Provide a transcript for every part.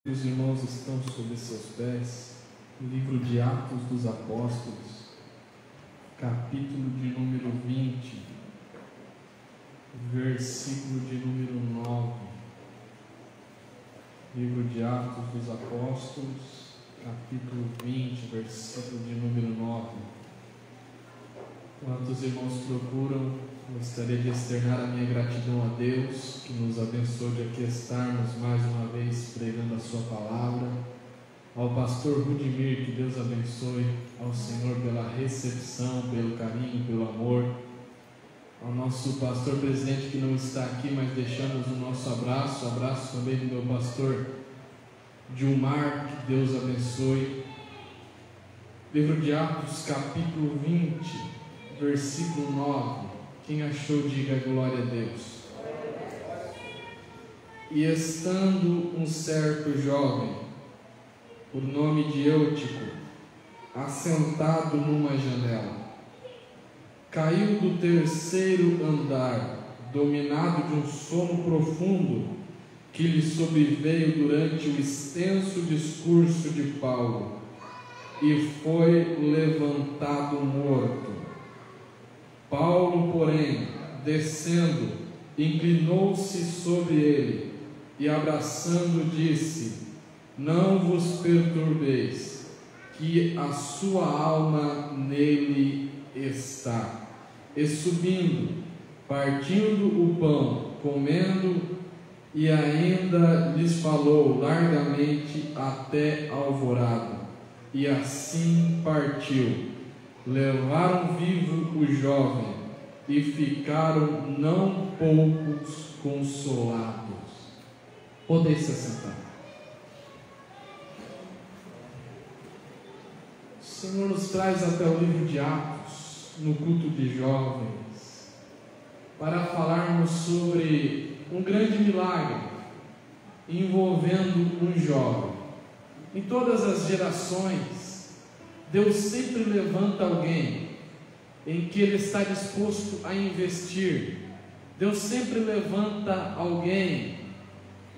Os irmãos estão sob seus pés. Livro de Atos dos Apóstolos, capítulo de número 20, versículo de número 9. Livro de Atos dos Apóstolos, capítulo 20, versículo de número 9. Enquanto os irmãos procuram, gostaria de externar a minha gratidão a Deus, que nos abençoe de aqui estarmos mais uma vez pregando a sua palavra. Ao pastor Rudimir, que Deus abençoe, ao Senhor pela recepção, pelo carinho, pelo amor. Ao nosso pastor presidente que não está aqui, mas deixamos o nosso abraço também do meu pastor Gilmar, que Deus abençoe. Livro de Atos, capítulo 20, versículo 9. Quem achou, diga glória a Deus. E estando um certo jovem, por nome de Eutico, assentado numa janela, caiu do terceiro andar, dominado de um sono profundo que lhe sobreveio durante o extenso discurso de Paulo, e foi levantado morto. Paulo, porém, descendo, inclinou-se sobre ele e, abraçando, disse: não vos perturbeis, que a sua alma nele está. E subindo, partindo o pão, comendo, e ainda lhes falou largamente até alvorada. E assim partiu. Levaram vivo o jovem e ficaram não poucos consolados. Podeis se assentar. O Senhor nos traz até o livro de Atos, no culto de jovens, para falarmos sobre um grande milagre envolvendo um jovem. Em todas as gerações, Deus sempre levanta alguém em que Ele está disposto a investir. Deus sempre levanta alguém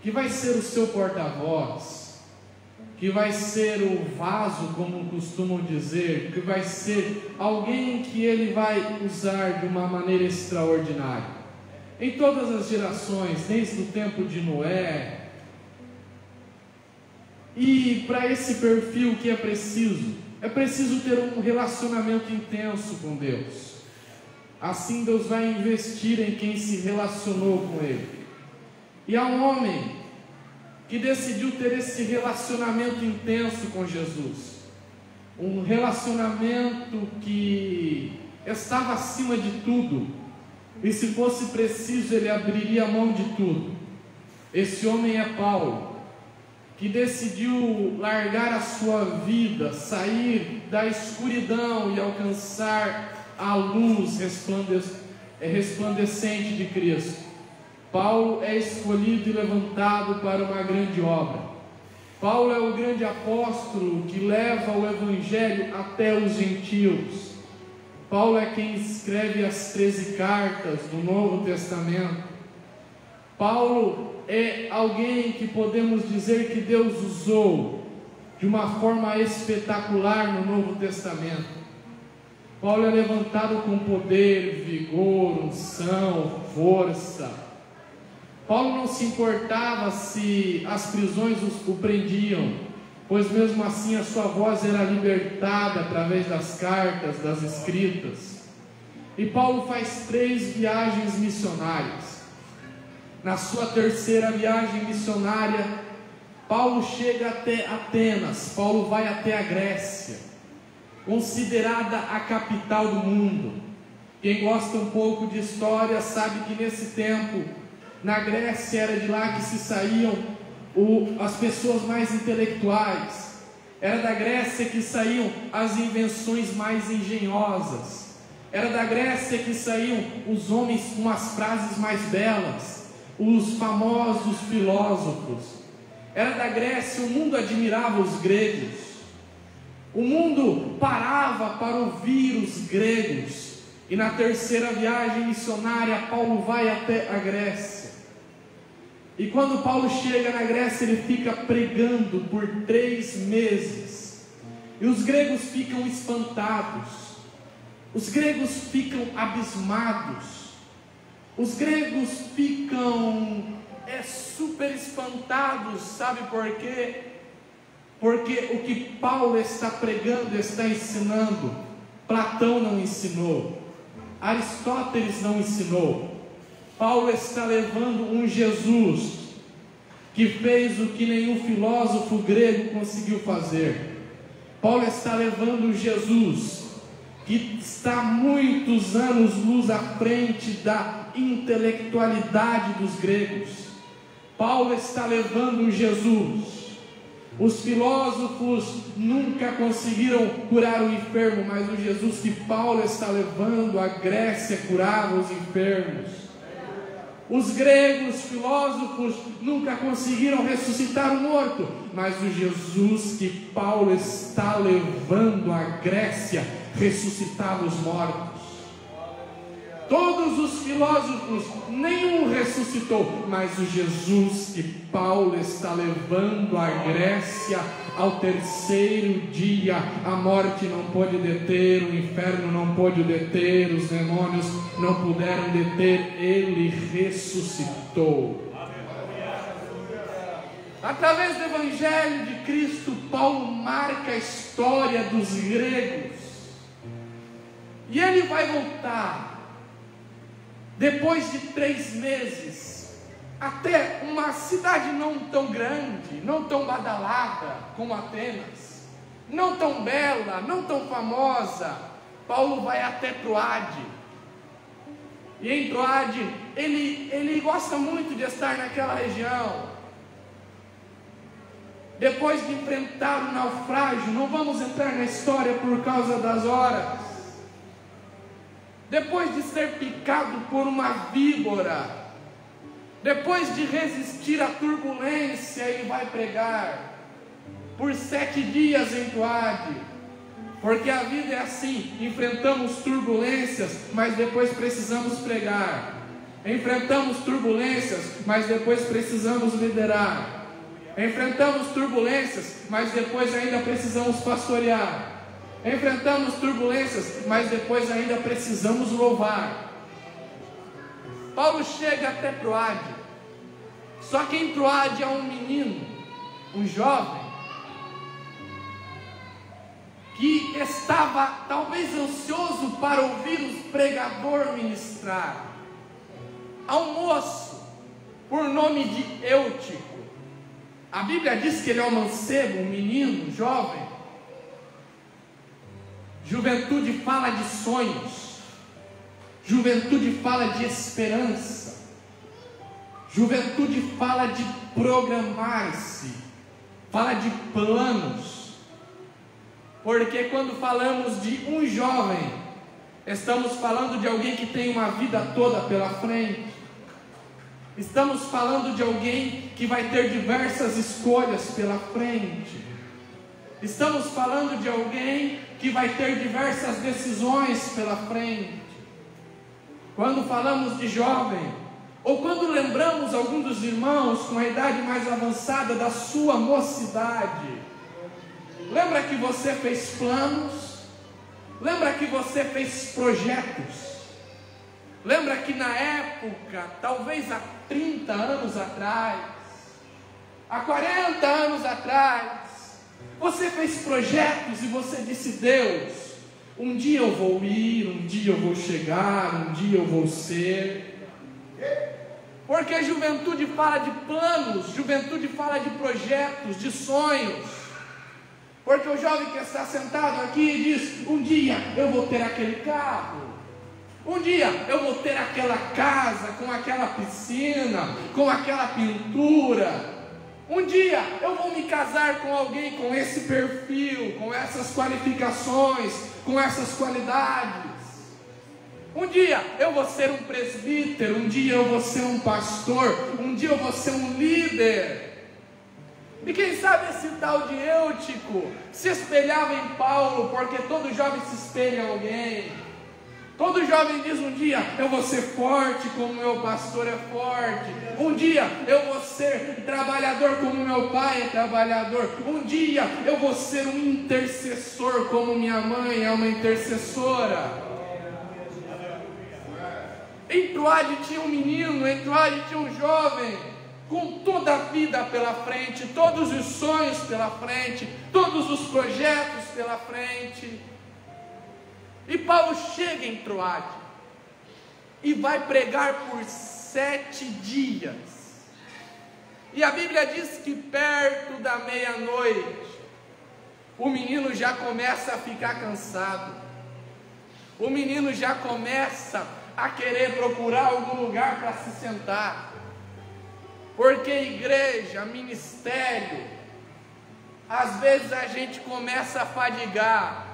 que vai ser o seu porta-voz, que vai ser o vaso, como costumam dizer, que vai ser alguém que Ele vai usar de uma maneira extraordinária. Em todas as gerações, desde o tempo de Noé, e para esse perfil que é preciso ter um relacionamento intenso com Deus. Assim Deus vai investir em quem se relacionou com Ele. E há um homem que decidiu ter esse relacionamento intenso com Jesus, um relacionamento que estava acima de tudo, e se fosse preciso ele abriria mão de tudo. Esse homem é Paulo, que decidiu largar a sua vida, sair da escuridão e alcançar a luz resplandecente de Cristo. Paulo é escolhido e levantado para uma grande obra. Paulo é o grande apóstolo que leva o Evangelho até os gentios. Paulo é quem escreve as 13 cartas do Novo Testamento. Paulo é alguém que podemos dizer que Deus usou de uma forma espetacular no Novo Testamento. Paulo é levantado com poder, vigor, unção, força. Paulo não se importava se as prisões o prendiam, pois mesmo assim a sua voz era libertada através das cartas, das escritas. E Paulo faz 3 viagens missionárias. Na sua terceira viagem missionária, Paulo chega até Atenas. Paulo vai até a Grécia, considerada a capital do mundo. Quem gosta um pouco de história sabe que nesse tempo, na Grécia, era de lá que se saíam as pessoas mais intelectuais. Era da Grécia que saíam as invenções mais engenhosas. Era da Grécia que saíam os homens com as frases mais belas, os famosos filósofos. Era da Grécia, o mundo admirava os gregos. O mundo parava para ouvir os gregos. E na terceira viagem missionária, Paulo vai até a Grécia. E quando Paulo chega na Grécia, ele fica pregando por 3 meses. E os gregos ficam espantados. Os gregos ficam abismados. Os gregos ficam super espantados. Sabe por quê? Porque o que Paulo está pregando, está ensinando, Platão não ensinou, Aristóteles não ensinou. Paulo está levando um Jesus que fez o que nenhum filósofo grego conseguiu fazer. Paulo está levando um Jesus que está muitos anos luz à frente da intelectualidade dos gregos. Paulo está levando um Jesus. Os filósofos nunca conseguiram curar o enfermo, mas o Jesus que Paulo está levando, a Grécia curava os enfermos. Os gregos filósofos nunca conseguiram ressuscitar o morto, mas o Jesus que Paulo está levando à Grécia ressuscitava os mortos. Todos os filósofos, nenhum ressuscitou, mas o Jesus que Paulo está levando à Grécia, ao 3º dia, a morte não pôde deter, o inferno não pôde deter, os demônios não puderam deter, ele ressuscitou. Através do Evangelho de Cristo, Paulo marca a história dos gregos, e ele vai voltar depois de 3 meses, até uma cidade não tão grande, não tão badalada como Atenas, não tão bela, não tão famosa. Paulo vai até Troade, e em Troade, ele gosta muito de estar naquela região. Depois de enfrentar o naufrágio, não vamos entrar na história por causa das horas. Depois de ser picado por uma víbora, depois de resistir à turbulência, ele vai pregar por 7 dias em Troade, porque a vida é assim, enfrentamos turbulências, mas depois precisamos pregar, enfrentamos turbulências, mas depois precisamos liderar, enfrentamos turbulências, mas depois ainda precisamos pastorear, enfrentamos turbulências, mas depois ainda precisamos louvar. Paulo chega até Troade, só que em Troade há um menino, um jovem, que estava talvez ansioso para ouvir o pregador ministrar. Há um moço, por nome de Eutico. A Bíblia diz que ele é um mancebo, um menino, jovem. Juventude fala de sonhos, juventude fala de esperança, juventude fala de programar-se, fala de planos, porque quando falamos de um jovem, estamos falando de alguém que tem uma vida toda pela frente, estamos falando de alguém que vai ter diversas escolhas pela frente, estamos falando de alguém que vai ter diversas decisões pela frente. Quando falamos de jovem, ou quando lembramos algum dos irmãos com a idade mais avançada da sua mocidade, lembra que você fez planos? Lembra que você fez projetos? Lembra que na época, talvez há 30 anos atrás, há 40 anos atrás, você fez projetos e você disse: Deus, um dia eu vou ir, um dia eu vou chegar, um dia eu vou ser. Porque a juventude fala de planos, juventude fala de projetos, de sonhos. Porque o jovem que está sentado aqui diz: um dia eu vou ter aquele carro, um dia eu vou ter aquela casa com aquela piscina, com aquela pintura. Um dia eu vou me casar com alguém com esse perfil, com essas qualificações, com essas qualidades. Um dia eu vou ser um presbítero, um dia eu vou ser um pastor, um dia eu vou ser um líder. E quem sabe esse tal de Eutico se espelhava em Paulo, porque todo jovem se espelha em alguém. Todo jovem diz: um dia eu vou ser forte como meu pastor é forte. Um dia eu vou ser trabalhador como meu pai é trabalhador. Um dia eu vou ser um intercessor como minha mãe é uma intercessora. Em Troade tinha um menino, em Troade tinha um jovem, com toda a vida pela frente, todos os sonhos pela frente, todos os projetos pela frente. E Paulo chega em Troade e vai pregar por 7 dias. E a Bíblia diz que perto da meia-noite, o menino já começa a ficar cansado. O menino já começa a querer procurar algum lugar para se sentar. Porque igreja, ministério, às vezes a gente começa a fadigar.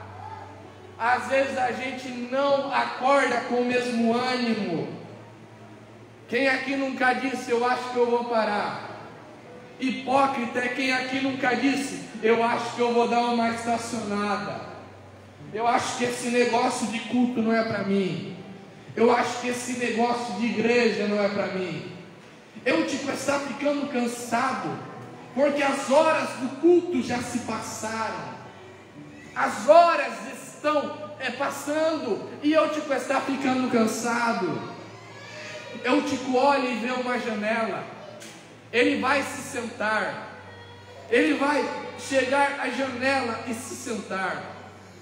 Às vezes a gente não acorda com o mesmo ânimo. Quem aqui nunca disse: eu acho que eu vou parar? Hipócrita é quem aqui nunca disse: eu acho que eu vou dar uma estacionada. Eu acho que esse negócio de culto não é para mim. Eu acho que esse negócio de igreja não é para mim. Eu tipo está ficando cansado, porque as horas do culto já se passaram. As horas estão passando e eu tipo está ficando cansado. Eu tipo olho e vê uma janela. Ele vai se sentar. Ele vai chegar à janela e se sentar.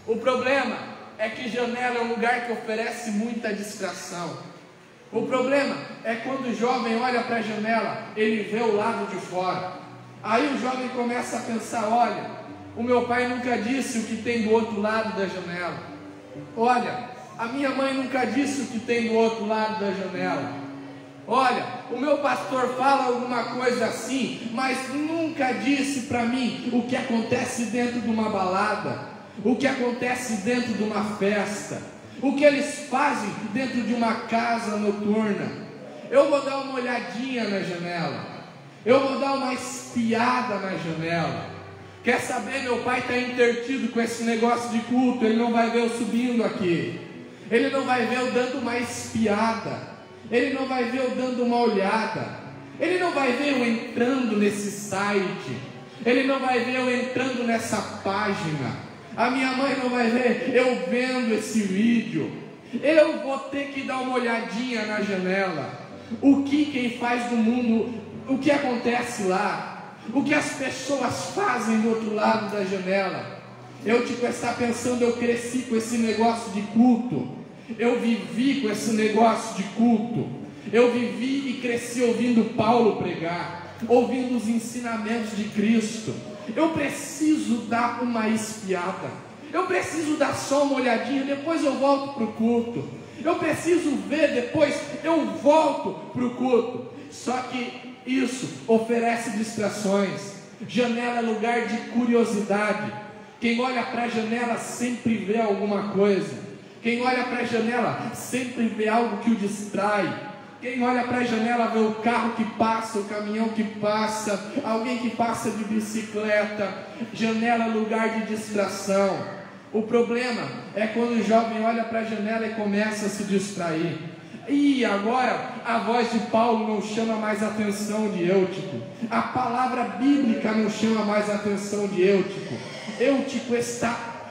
O problema é que janela é um lugar que oferece muita distração. O problema é quando o jovem olha para a janela, ele vê o lado de fora. Aí o jovem começa a pensar: olha, o meu pai nunca disse o que tem do outro lado da janela. Olha, a minha mãe nunca disse o que tem do outro lado da janela. Olha, o meu pastor fala alguma coisa assim, mas nunca disse para mim o que acontece dentro de uma balada, o que acontece dentro de uma festa, o que eles fazem dentro de uma casa noturna. Eu vou dar uma olhadinha na janela, eu vou dar uma espiada na janela. Quer saber, meu pai está intertido com esse negócio de culto. Ele não vai ver eu subindo aqui, ele não vai ver eu dando uma espiada, ele não vai ver eu dando uma olhada, ele não vai ver eu entrando nesse site, ele não vai ver eu entrando nessa página. A minha mãe não vai ver eu vendo esse vídeo. Eu vou ter que dar uma olhadinha na janela. O que quem faz no mundo, o que acontece lá, o que as pessoas fazem do outro lado da janela. Eu tipo estar pensando: eu cresci com esse negócio de culto, eu vivi com esse negócio de culto, eu vivi e cresci ouvindo Paulo pregar, ouvindo os ensinamentos de Cristo. Eu preciso dar uma espiada, eu preciso dar só uma olhadinha, depois eu volto para o culto. Eu preciso ver, depois eu volto para o culto. Só que isso oferece distrações. Janela é lugar de curiosidade. Quem olha para a janela sempre vê alguma coisa. Quem olha para a janela sempre vê algo que o distrai. Quem olha para a janela vê o carro que passa, o caminhão que passa, alguém que passa de bicicleta. Janela é lugar de distração. O problema é quando o jovem olha para a janela e começa a se distrair. E agora a voz de Paulo não chama mais a atenção de Eutico. A palavra bíblica não chama mais a atenção de Eutico. Eutico está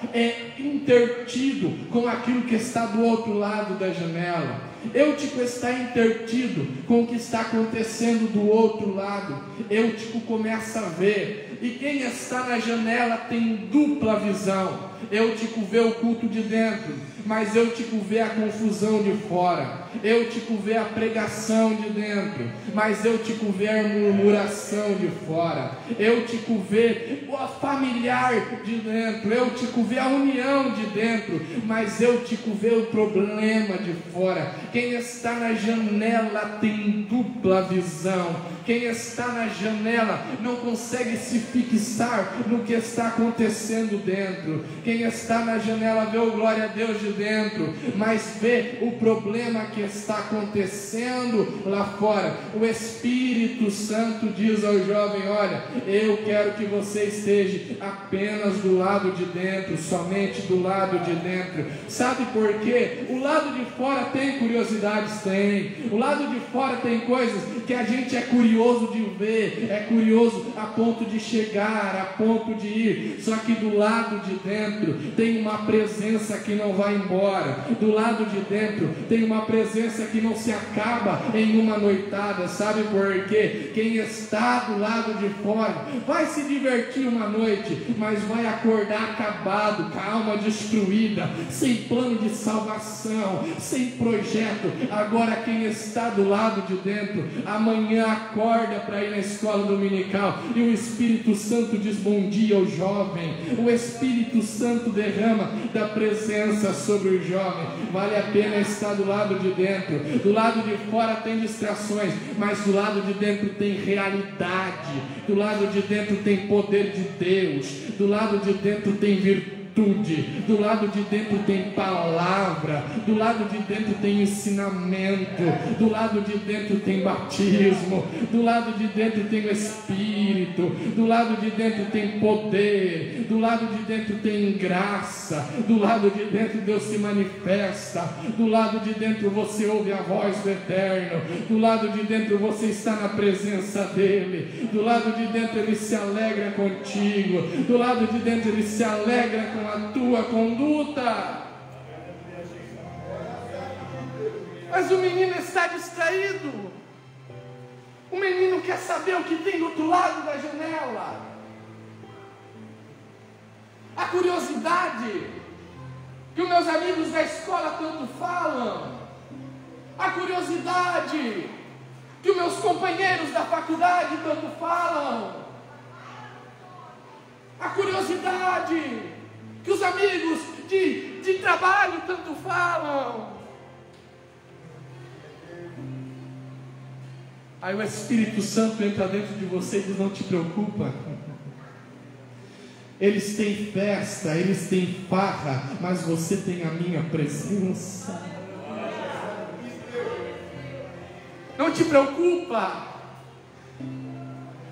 intertido com aquilo que está do outro lado da janela. Eutico está intertido com o que está acontecendo do outro lado. Eutico começa a ver. E quem está na janela tem dupla visão. Eutico vê o culto de dentro, mas Eutico vê a confusão de fora. Eutico vê a pregação de dentro, mas Eutico vê a murmuração de fora. Eutico vê o familiar de dentro, Eutico vê a união de dentro, mas Eutico vê o problema de fora. Quem está na janela tem dupla visão. Quem está na janela não consegue se fixar no que está acontecendo dentro. Quem está na janela vê o glória a Deus de dentro, mas vê o problema que está acontecendo lá fora. O Espírito Santo diz ao jovem: olha, eu quero que você esteja apenas do lado de dentro, somente do lado de dentro. Sabe por quê? O lado de fora tem curiosidades, tem. O lado de fora tem coisas que a gente é curioso de ver, é curioso a ponto de chegar, a ponto de ir. Só que do lado de dentro tem uma presença que não vai embora. Do lado de dentro tem uma presença que não se acaba em uma noitada. Sabe por quê? Quem está do lado de fora vai se divertir uma noite, mas vai acordar acabado, com a alma destruída, sem plano de salvação, sem projeto. Agora quem está do lado de dentro, amanhã acorda para ir na escola dominical e o Espírito Santo diz bom dia ao jovem. O Espírito Santo derrama da presença sobre o jovem. Vale a pena estar do lado de dentro. Do lado de fora tem distrações, mas do lado de dentro tem realidade. Do lado de dentro tem poder de Deus. Do lado de dentro tem virtude. Do lado de dentro tem palavra, do lado de dentro tem ensinamento, do lado de dentro tem batismo, do lado de dentro tem o Espírito, do lado de dentro tem poder, do lado de dentro tem graça, do lado de dentro Deus se manifesta, do lado de dentro você ouve a voz do Eterno, do lado de dentro você está na presença dEle, do lado de dentro Ele se alegra contigo, do lado de dentro Ele se alegra com a tua conduta. Mas o menino está distraído. O menino quer saber o que tem do outro lado da janela. A curiosidade que os meus amigos da escola tanto falam. A curiosidade que os meus companheiros da faculdade tanto falam. A curiosidade que os amigos de trabalho tanto falam. Aí o Espírito Santo entra dentro de você e diz: não te preocupa. Eles têm festa, eles têm farra, mas você tem a minha presença. Não te preocupa.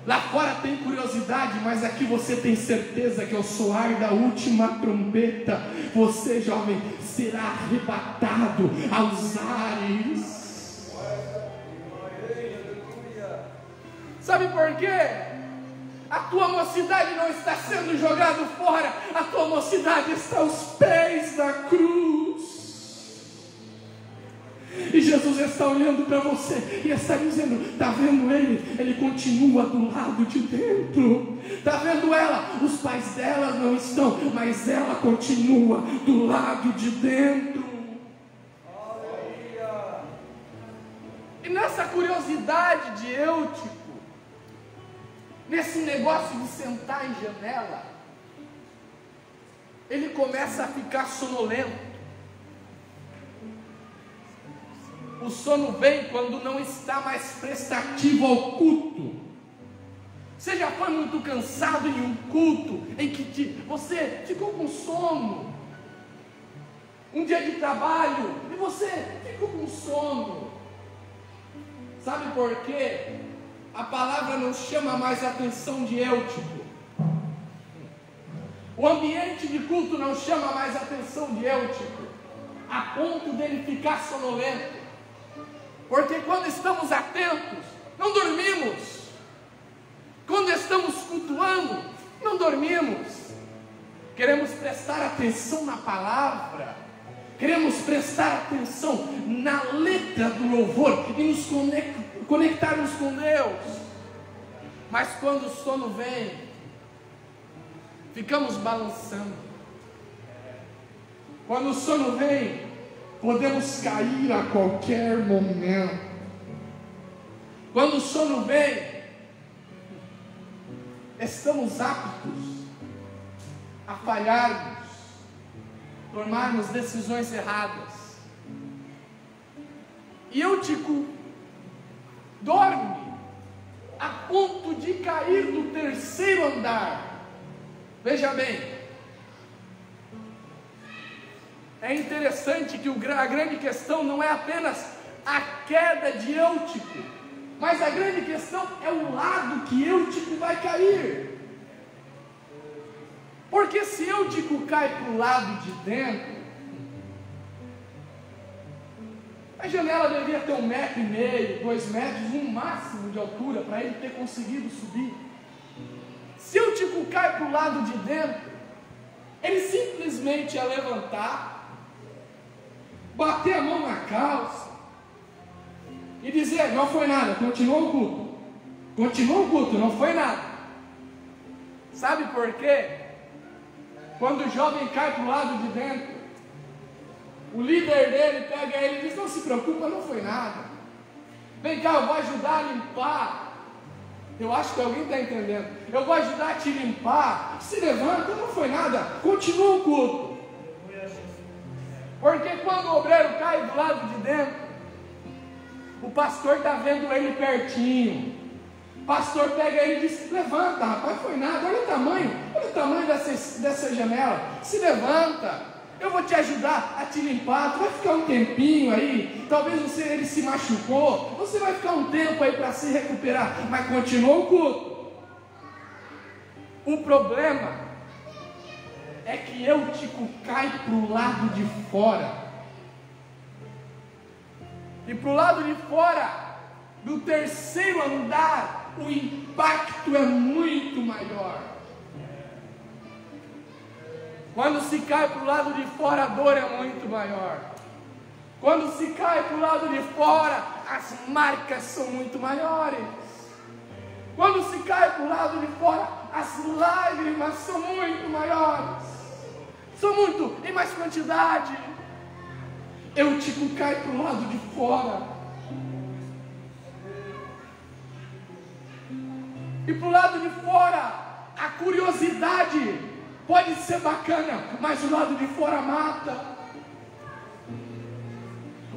Lá fora tem curiosidade, mas aqui você tem certeza que ao soar da última trombeta, você, jovem, será arrebatado aos ares. Sabe por quê? A tua mocidade não está sendo jogada fora, a tua mocidade está aos pés da cruz. E Jesus está olhando para você e está dizendo: está vendo ele? Ele continua do lado de dentro. Está vendo ela? Os pais dela não estão, mas ela continua do lado de dentro. E nessa curiosidade de Eutico, nesse negócio de sentar em janela, ele começa a ficar sonolento. O sono vem quando não está mais prestativo ao culto. Você já foi muito cansado em um culto em que você ficou com sono? Um dia de trabalho e você ficou com sono. Sabe por quê? A palavra não chama mais a atenção de Eutico. O ambiente de culto não chama mais a atenção de Eutico, a ponto dele ficar sonolento. Porque quando estamos atentos, não dormimos. Quando estamos cultuando, não dormimos. Queremos prestar atenção na palavra. Queremos prestar atenção na letra do louvor e nos conectarmos com Deus. Mas quando o sono vem, ficamos balançando. Quando o sono vem, podemos cair a qualquer momento. Quando o sono vem, estamos aptos a falharmos, tomarmos decisões erradas. E Eutico dorme ponto de cair do terceiro andar. Veja bem, é interessante que a grande questão não é apenas a queda de Eutico, mas a grande questão é o lado que Eutico vai cair. Porque se Eutico cai para o lado de dentro, a janela devia ter 1,5 metro, 2 metros, no máximo de altura, para ele ter conseguido subir. Se Eutico cai para o lado de dentro, ele simplesmente ia levantar, bater a mão na calça e dizer: não foi nada, continua o culto. Continua o culto, não foi nada. Sabe por quê? Quando o jovem cai para o lado de dentro, o líder dele pega ele e diz: não se preocupa, não foi nada. Vem cá, eu vou ajudar a limpar. Eu acho que alguém está entendendo. Eu vou ajudar a te limpar. Se levanta, não foi nada. Continua o culto. Porque quando o obreiro cai do lado de dentro, o pastor está vendo ele pertinho. O pastor pega ele e diz: levanta, rapaz, foi nada. Olha o tamanho dessa janela. Se levanta. Eu vou te ajudar a te limpar. Tu vai ficar um tempinho aí. Talvez ele se machucou. Você vai ficar um tempo aí para se recuperar. Mas continua o culto. O problema é que Eutico cai para o lado de fora. E para o lado de fora do terceiro andar, o impacto é muito maior. Quando se cai para o lado de fora, a dor é muito maior. Quando se cai para o lado de fora, as marcas são muito maiores. Quando se cai para o lado de fora, as lágrimas são muito maiores. São muito, em mais quantidade. Eutico cai para o lado de fora. E para o lado de fora, a curiosidade pode ser bacana, mas o lado de fora mata.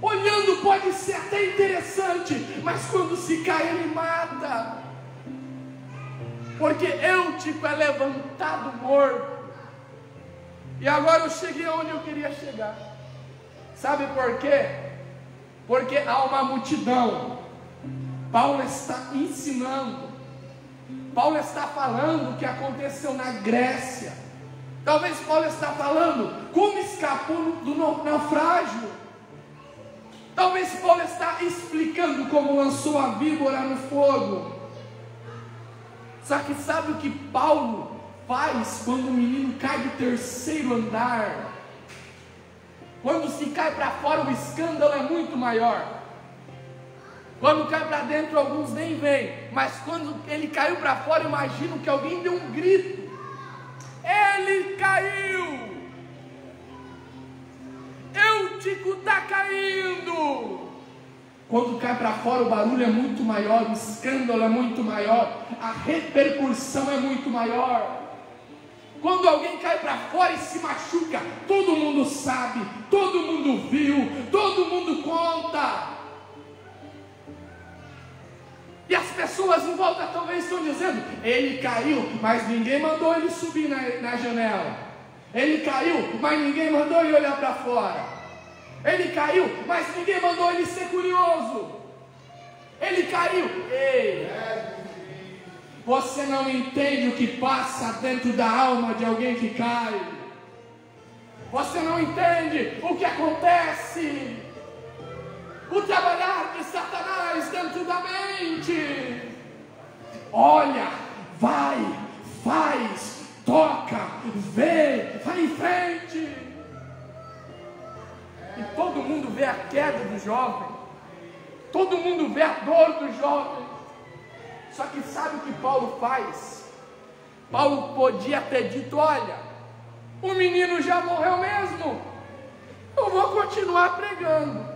Olhando pode ser até interessante, mas quando se cai ele mata. Porque Eutico é levantado morto. E agora eu cheguei onde eu queria chegar. Sabe por quê? Porque há uma multidão. Paulo está ensinando. Paulo está falando o que aconteceu na Grécia. Talvez Paulo está falando como escapou do naufrágio. Talvez Paulo está explicando como lançou a víbora no fogo. Só que sabe o que Paulo faz quando o menino cai do terceiro andar? Quando se cai para fora, o escândalo é muito maior. Quando cai para dentro, alguns nem veem. Mas quando ele caiu para fora, imagino que alguém deu um grito. Ele caiu. Eutico está caindo. Quando cai para fora, o barulho é muito maior, o escândalo é muito maior, a repercussão é muito maior. Quando alguém cai para fora e se machuca, todo mundo sabe, todo mundo viu, todo mundo conta. E as pessoas em volta talvez estão dizendo: ele caiu, mas ninguém mandou ele subir na janela. Ele caiu, mas ninguém mandou ele olhar para fora. Ele caiu, mas ninguém mandou ele ser curioso. Ele caiu. Ei, você não entende o que passa dentro da alma de alguém que cai. Você não entende o que acontece. O trabalhar de Satanás dentro da mente. Olha, vai, faz, toca, vê, vai em frente. E todo mundo vê a queda do jovem. Todo mundo vê a dor do jovem. Só que sabe o que Paulo faz? Paulo podia ter dito: olha, o menino já morreu mesmo. Eu vou continuar pregando.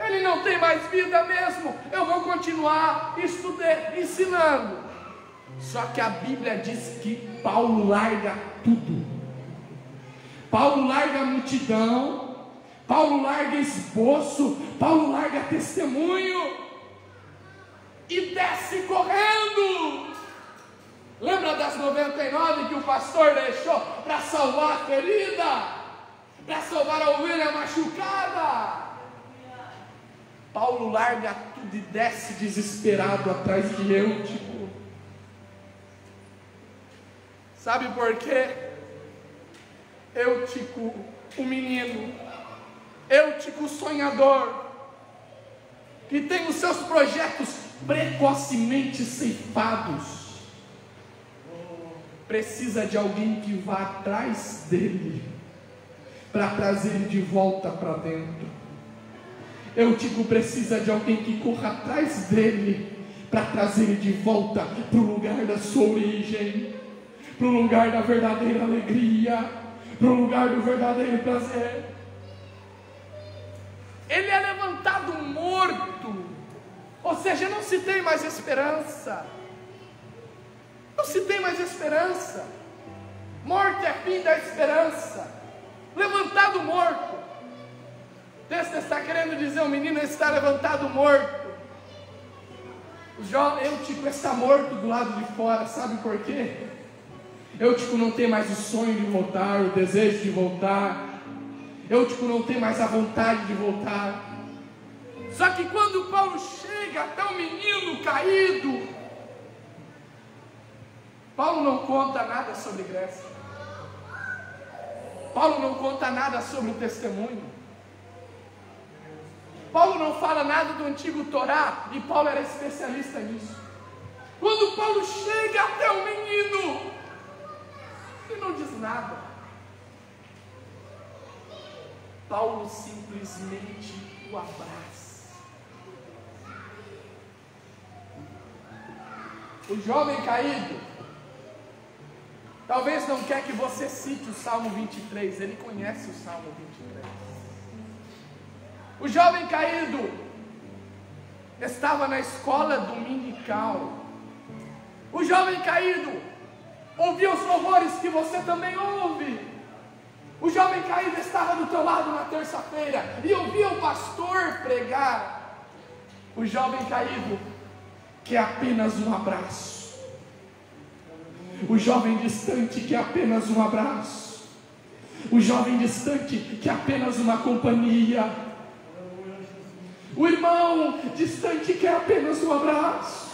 Ele não tem mais vida mesmo. Eu vou continuar ensinando. Só que a Bíblia diz que Paulo larga tudo. Paulo larga a multidão, Paulo larga esboço, Paulo larga testemunho. e desce correndo. Lembra das 99 que o pastor deixou para salvar a ferida, para salvar a ovelha machucada? Paulo larga tudo e desce desesperado atrás de Eutico. Sabe por quê? Eutico, o menino, Eutico, o sonhador, que tem os seus projetos precocemente ceifados, precisa de alguém que vá atrás dele, para trazer ele de volta para dentro. Eutico precisa de alguém que corra atrás dele, para trazer ele de volta para o lugar da sua origem, para o lugar da verdadeira alegria, para o lugar do verdadeiro prazer. Ele é levantado morto, ou seja, não se tem mais esperança. Não se tem mais esperança. Morte é fim da esperança. Levantado morto. O texto está querendo dizer: o menino está levantado morto. O jovem Eutico está morto do lado de fora. Sabe por quê? Eutico não tem mais o sonho de voltar, o desejo de voltar. Eutico não tem mais a vontade de voltar. Só que quando Paulo chega até o menino caído, Paulo não conta nada sobre Grécia. Paulo não conta nada sobre o testemunho. Paulo não fala nada do antigo Torá, e Paulo era especialista nisso. Quando Paulo chega até o menino, ele não diz nada. Paulo simplesmente o abraça. O jovem caído talvez não quer que você cite o Salmo 23, ele conhece o Salmo 23. O jovem caído estava na escola dominical. O jovem caído ouvia os louvores que você também ouve. O jovem caído estava do teu lado na terça-feira e ouvia o pastor pregar. O jovem caído quer apenas um abraço. O jovem distante quer apenas um abraço. O jovem distante quer apenas uma companhia. O irmão distante quer apenas um abraço.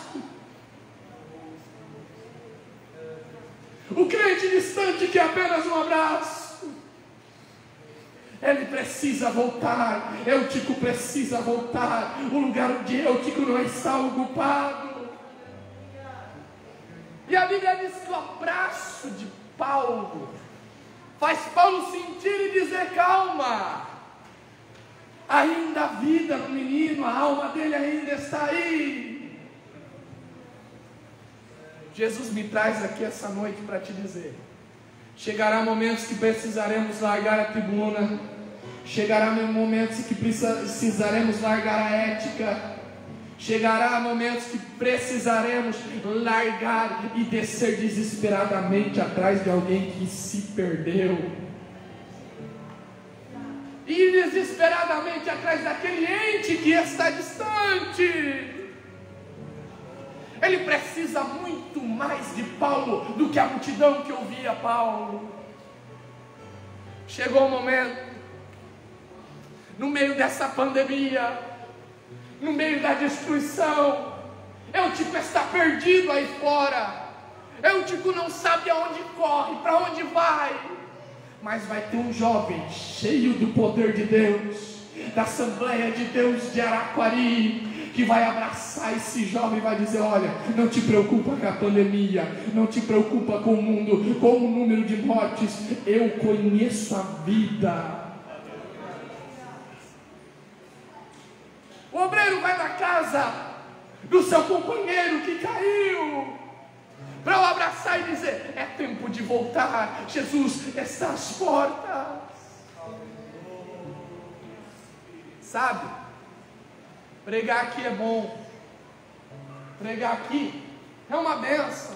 O crente distante quer apenas um abraço. Ele precisa voltar. Eutico precisa voltar. O lugar onde Eutico não está ocupado. E a Bíblia diz que o abraço de Paulo faz Paulo sentir e dizer: calma, ainda há vida no menino, a alma dele ainda está aí. Jesus me traz aqui essa noite para te dizer: chegará momentos que precisaremos largar a tribuna, chegará momentos que precisaremos largar a ética, chegará momentos que precisaremos largar e descer desesperadamente atrás de alguém que se perdeu. Ir desesperadamente atrás daquele ente que está distante. Ele precisa muito mais de Paulo do que a multidão que ouvia Paulo. Chegou o momento, no meio dessa pandemia, no meio da destruição, Eutico está perdido aí fora. Eutico não sabe aonde corre, para onde vai. Mas vai ter um jovem cheio do poder de Deus, da Assembleia de Deus de Araquari, que vai abraçar esse jovem e vai dizer: olha, não te preocupa com a pandemia, não te preocupa com o mundo, com o número de mortes, eu conheço a vida. O obreiro vai na casa do seu companheiro que caiu, para o abraçar e dizer: é tempo de voltar, Jesus está às portas. Sabe, pregar aqui é bom, pregar aqui é uma benção.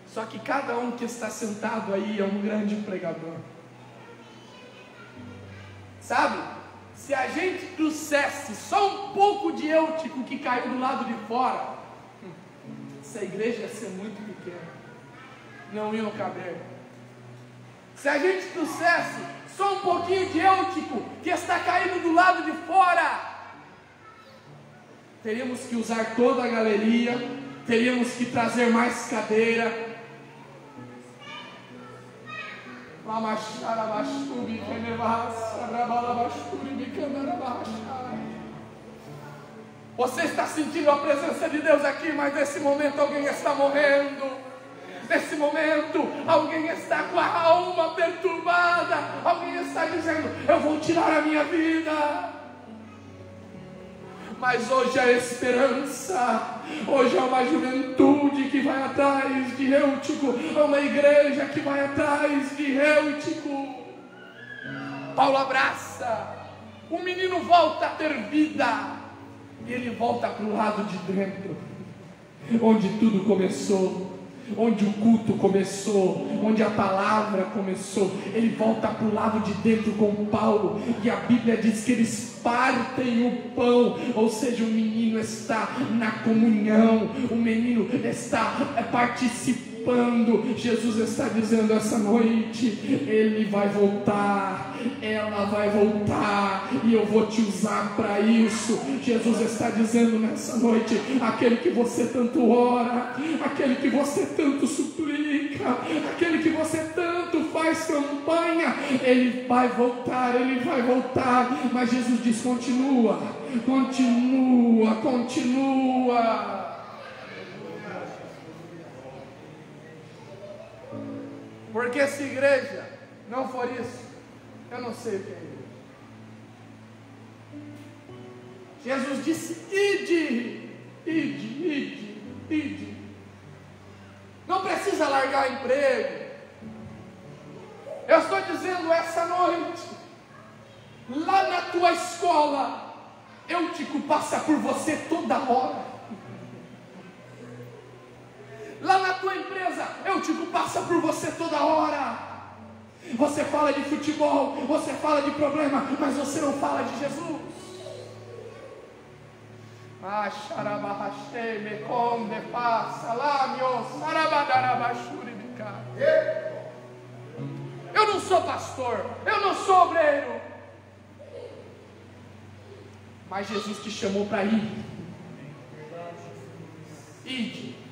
Só que cada um que está sentado aí é um grande pregador. Sabe, Se a gente trouxesse só um pouco de Eutico que caiu do lado de fora, essa igreja ia ser muito pequena, não ia caber. Se a gente trouxesse só um pouquinho de Eutico que está caindo do lado de fora, teríamos que usar toda a galeria, teríamos que trazer mais cadeira. Você está sentindo a presença de Deus aqui, mas nesse momento alguém está morrendo. Nesse momento alguém está com a alma perturbada. Alguém está dizendo: eu vou tirar a minha vida. Mas hoje há esperança, hoje há uma juventude que vai atrás de Eutico, há uma igreja que vai atrás de Eutico. Paulo abraça, o menino volta a ter vida, e ele volta para o lado de dentro, onde tudo começou, onde o culto começou, onde a palavra começou. Ele volta para o lado de dentro com Paulo, e a Bíblia diz que eles partem o pão, ou seja, o menino está na comunhão, o menino está participando. Jesus está dizendo essa noite: ele vai voltar, ela vai voltar, e eu vou te usar para isso. Jesus está dizendo nessa noite: aquele que você tanto ora, aquele que você tanto suplica, aquele que você tanto faz campanha, ele vai voltar, ele vai voltar. Mas Jesus diz: continua, continua, continua. Porque se igreja não for isso, eu não sei o que é igreja. Jesus disse: ide, ide, ide, ide. Não precisa largar o emprego. Eu estou dizendo essa noite, lá na tua escola, Eutico passa por você toda hora. Lá na tua empresa, Eutico passa por você toda hora. Você fala de futebol, você fala de problema, mas você não fala de Jesus. Eu não sou pastor, eu não sou obreiro, mas Jesus te chamou para ir. Ide.